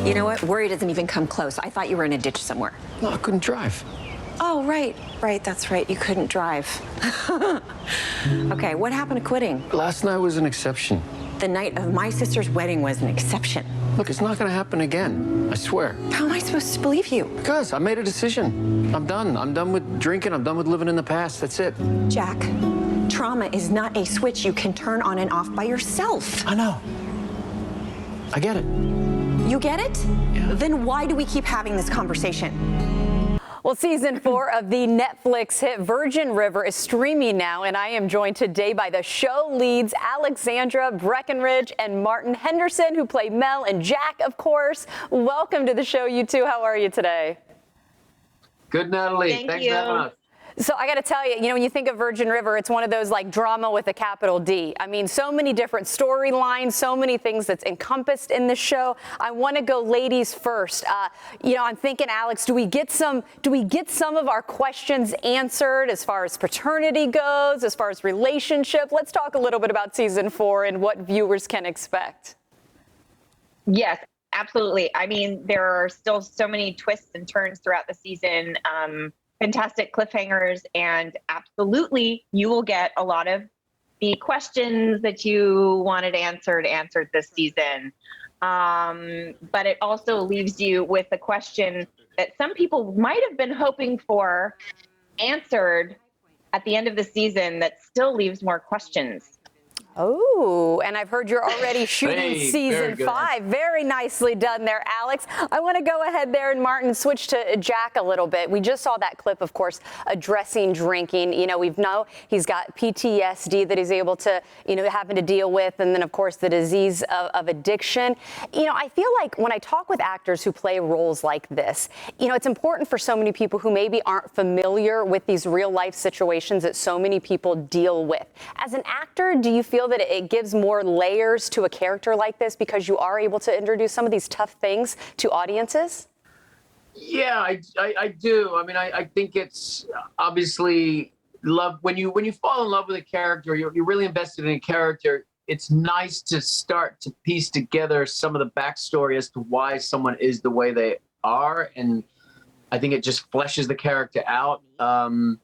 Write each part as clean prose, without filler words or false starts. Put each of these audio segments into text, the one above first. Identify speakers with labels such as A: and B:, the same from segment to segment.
A: You know what? Worry doesn't even come close. I thought you were in a ditch somewhere.
B: No, I couldn't drive.
A: Oh, right. That's right. You couldn't drive. Okay, what happened to quitting?
B: Last night was an exception.
A: The night of my sister's wedding was an exception.
B: Look, it's not going to happen again. I swear.
A: How am I supposed to believe you?
B: Because I made a decision. I'm done. I'm done with drinking. I'm done with living in the past. That's it.
A: Jack, trauma is not a switch you can turn on and off by yourself.
B: I know. I get it.
A: You get it?
B: Yeah.
A: Then why do we keep having this conversation?
C: Well, season 4 of the Netflix hit Virgin River is streaming now, and I am joined today by the show leads Alexandra Breckenridge and Martin Henderson, who play Mel and Jack, of course. Welcome to the show, you two. How are you today?
D: Good, Natalie. Thanks for having us.
C: So I got to tell you, when you think of Virgin River, it's one of those like drama with a capital D. I mean, so many different storylines, so many things that's encompassed in the show. I want to go ladies first. I'm thinking, Alex, do we get some of our questions answered as far as paternity goes, as far as relationship? Let's talk a little bit about season 4 and what viewers can expect.
E: Yes, absolutely. I mean, there are still so many twists and turns throughout the season. Fantastic cliffhangers, and absolutely you will get a lot of the questions that you wanted answered this season. But it also leaves you with a question that some people might have been hoping for answered at the end of the season that still leaves more questions.
C: Oh, and I've heard you're already shooting season 5. Very nicely done there, Alex. I want to go ahead there and Martin switch to Jack a little bit. We just saw that clip, of course, addressing drinking. We know he's got PTSD that he's able to, having to deal with. And then, of course, the disease of addiction. I feel like when I talk with actors who play roles like this, it's important for so many people who maybe aren't familiar with these real life situations that so many people deal with. As an actor, do you feel that it gives more layers to a character like this because you are able to introduce some of these tough things to audiences?
D: Yeah, I do. I mean, I think it's obviously love. When you fall in love with a character, you're really invested in a character. It's nice to start to piece together some of the backstory as to why someone is the way they are. And I think it just fleshes the character out. And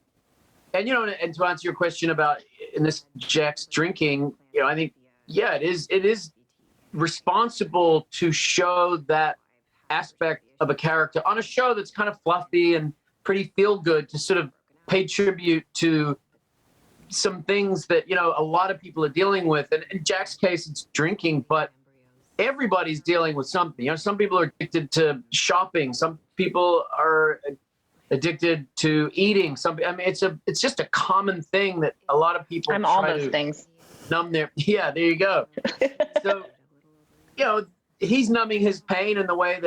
D: to answer your question about in this Jack's drinking, I think, yeah, it is responsible to show that aspect of a character on a show that's kind of fluffy and pretty feel good, to sort of pay tribute to some things that, a lot of people are dealing with. And in Jack's case, it's drinking, but everybody's dealing with something. Some people are addicted to shopping. Some people are addicted to eating. It's just a common thing that a lot of people
E: I'm all those things.
D: Numb their. Yeah, there you go. So, he's numbing his pain in the way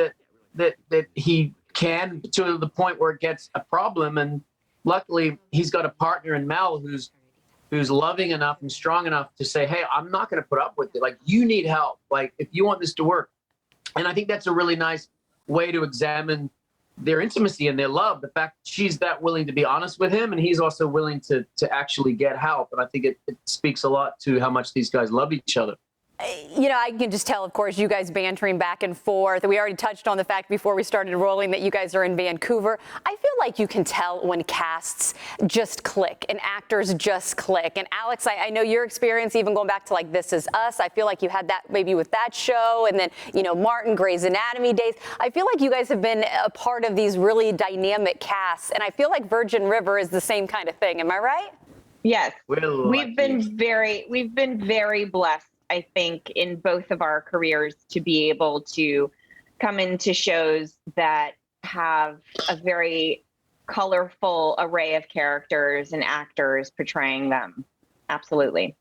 D: that he can, to the point where it gets a problem. And luckily, he's got a partner in Mel who's loving enough and strong enough to say, "Hey, I'm not going to put up with it. Like, you need help. Like, if you want this to work." And I think that's a really nice way to examine their intimacy and their love. The fact she's that willing to be honest with him, and he's also willing to actually get help. And I think it speaks a lot to how much these guys love each other.
C: I can just tell, of course, you guys bantering back and forth. We already touched on the fact before we started rolling that you guys are in Vancouver. I feel like you can tell when casts just click and actors just click. And Alex, I know your experience, even going back to like This Is Us, I feel like you had that maybe with that show. And then, Martin, Grey's Anatomy days. I feel like you guys have been a part of these really dynamic casts. And I feel like Virgin River is the same kind of thing. Am I right?
E: Yes. We've been very blessed, I think, in both of our careers to be able to come into shows that have a very colorful array of characters and actors portraying them. Absolutely.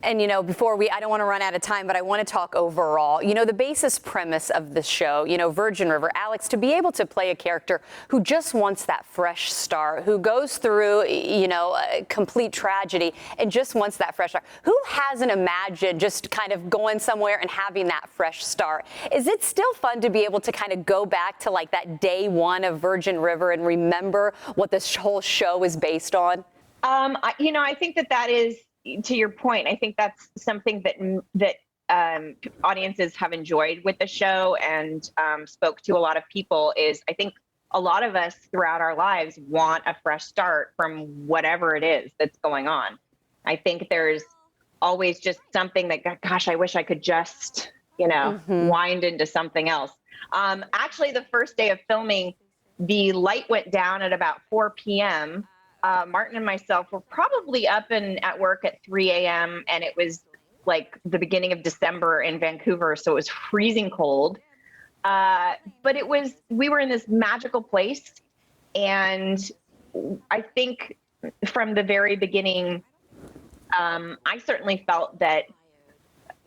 C: And, before I don't want to run out of time, but I want to talk overall. The basis premise of the show, Virgin River, Alex, to be able to play a character who just wants that fresh start, who goes through, a complete tragedy and just wants that fresh start. Who hasn't imagined just kind of going somewhere and having that fresh start? Is it still fun to be able to kind of go back to like that day one of Virgin River and remember what this whole show is based on?
E: I think that is, to your point, I think that's something that audiences have enjoyed with the show and spoke to a lot of people is I think a lot of us throughout our lives want a fresh start from whatever it is that's going on. I think there's always just something that, gosh, I wish I could just, wind into something else. Actually, the first day of filming, the light went down at about 4 p.m. Martin and myself were probably up and at work at 3 a.m. and it was like the beginning of December in Vancouver, so it was freezing cold. But we were in this magical place. And I think from the very beginning, I certainly felt that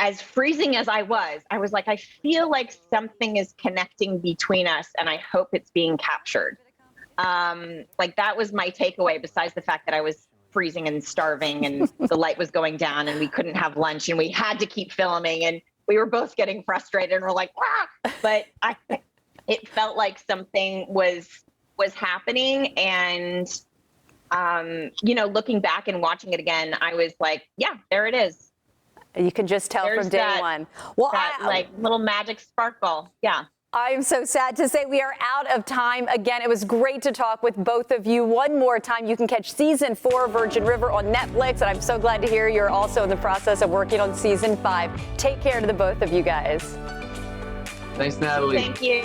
E: as freezing as I was like, I feel like something is connecting between us and I hope it's being captured. Like that was my takeaway, besides the fact that I was freezing and starving and the light was going down and we couldn't have lunch and we had to keep filming and we were both getting frustrated and we're like, ah! But it felt like something was happening. And, looking back and watching it again, I was like, yeah, there it is.
C: You can just tell from day one. Well,
E: like little magic sparkle. Yeah.
C: I am so sad to say we are out of time again. It was great to talk with both of you. One more time, you can catch season 4 Virgin River on Netflix. And I'm so glad to hear you're also in the process of working on season 5. Take care to the both of you guys.
D: Thanks, Natalie.
E: Thank you.